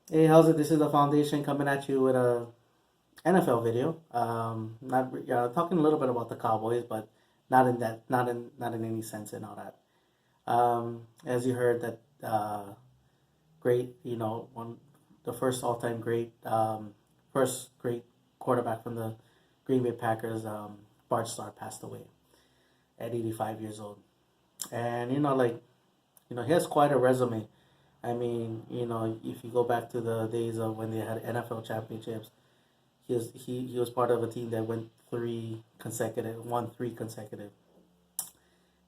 Hey, how's it? This is the Foundation coming at you with a NFL video. Not talking a little bit about the Cowboys, but not in any sense and all that. As you heard, that great, one the first all time great, first great quarterback from the Green Bay Packers, Bart Starr passed away at 85 years old, and he has quite a resume. I mean, if you go back to the days of when they had NFL championships, he was part of a team that won three consecutive,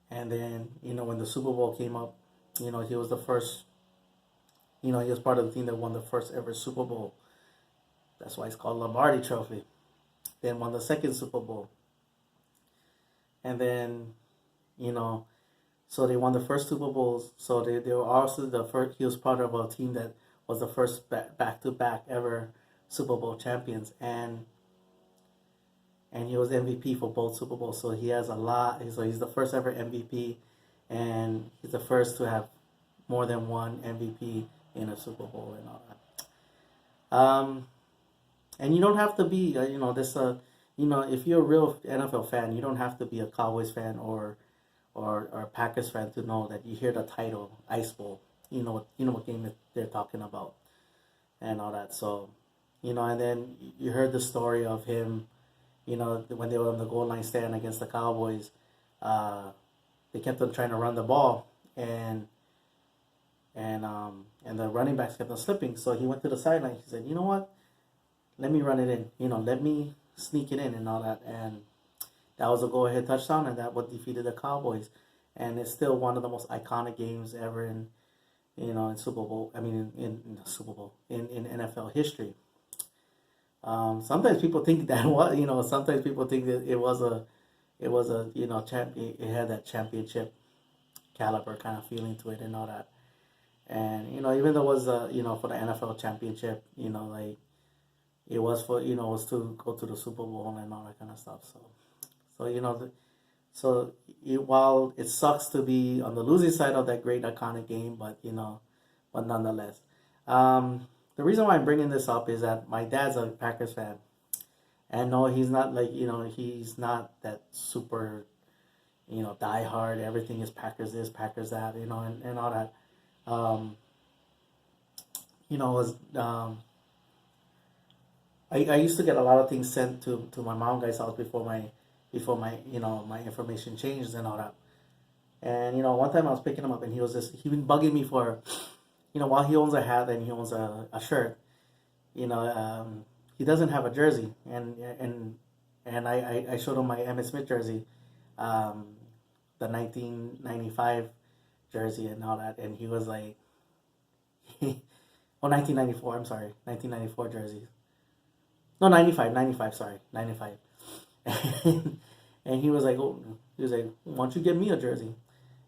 and then when the Super Bowl came up, he was the first. He was part of the team that won the first ever Super Bowl. That's why it's called Lombardi Trophy. Then won the second Super Bowl, and then you know so they won the first Super Bowls. So they were also the first. He was part of a team that was the first back to back ever Super Bowl champions, and he was MVP for both Super Bowls. So he has a lot. So he's the first ever MVP, and he's the first to have more than one MVP in a Super Bowl and all that. And you don't have to be, if you're a real NFL fan, you don't have to be a Cowboys fan or Packers fan to know that you hear the title Ice Bowl. You know what game that they're talking about and all that. So, and then you heard the story of him. When they were on the goal line stand against the Cowboys, uh, they kept on trying to run the ball, and the running backs kept on slipping. So he went to the sideline. He said, "You know what? Let me run it in. Let me sneak it in and all that." And that was a go-ahead touchdown, and that what defeated the Cowboys. And it's still one of the most iconic games ever in Super Bowl. I mean, in the Super Bowl in NFL history. Sometimes people think that sometimes people think that it was a it had that championship caliber kind of feeling to it and all that. And even though it was for the NFL championship, like it was for it was to go to the Super Bowl and all that kind of stuff. So while it sucks to be on the losing side of that great iconic game, but nonetheless, the reason why I'm bringing this up is that my dad's a Packers fan, and no, he's not like he's not that super die hard. Everything is Packers this, Packers that, and all that. Um, was I used to get a lot of things sent to my mom guy's house before my my information changed and all that. And one time I was picking him up, and he been bugging me for while he owns a hat and he owns a shirt, he doesn't have a jersey, and I showed him my Emmitt Smith jersey, um, the 1995 jersey and all that, and he was like, oh, 1994, I'm sorry, 1994 jersey. No, 95, sorry, 95. And he was like, oh, why don't you get me a jersey?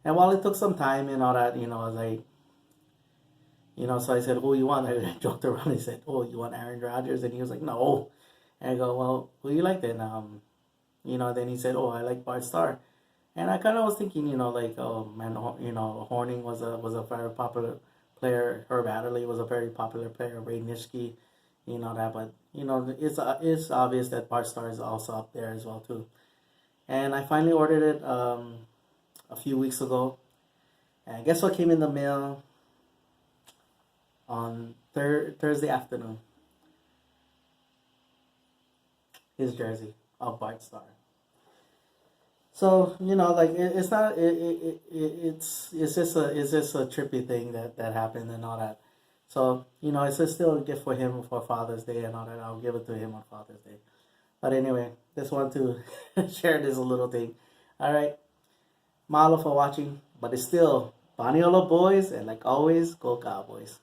And while it took some time and all that, I was like, so I said, who you want? I joked around. I said, oh, you want Aaron Rodgers? And he was like, no. And I go, well, who you like then? Then he said, oh, I like Bart Starr. And I kind of was thinking, like, oh man, Horning was a very popular player. Herb Adderley was a very popular player. Ray Nitschke, that. But it's obvious that Bart Starr is also up there as well too. And I finally ordered it a few weeks ago. And guess what came in the mail on Thursday afternoon? His jersey of Bart Starr. So like it's not it's just a trippy thing that happened and all that. So it's just still a gift for him for Father's Day and all that. I'll give it to him on Father's Day. But anyway, just want to share this little thing. All right, mahalo for watching. But it's still Baniola boys, and like always, go Cowboys.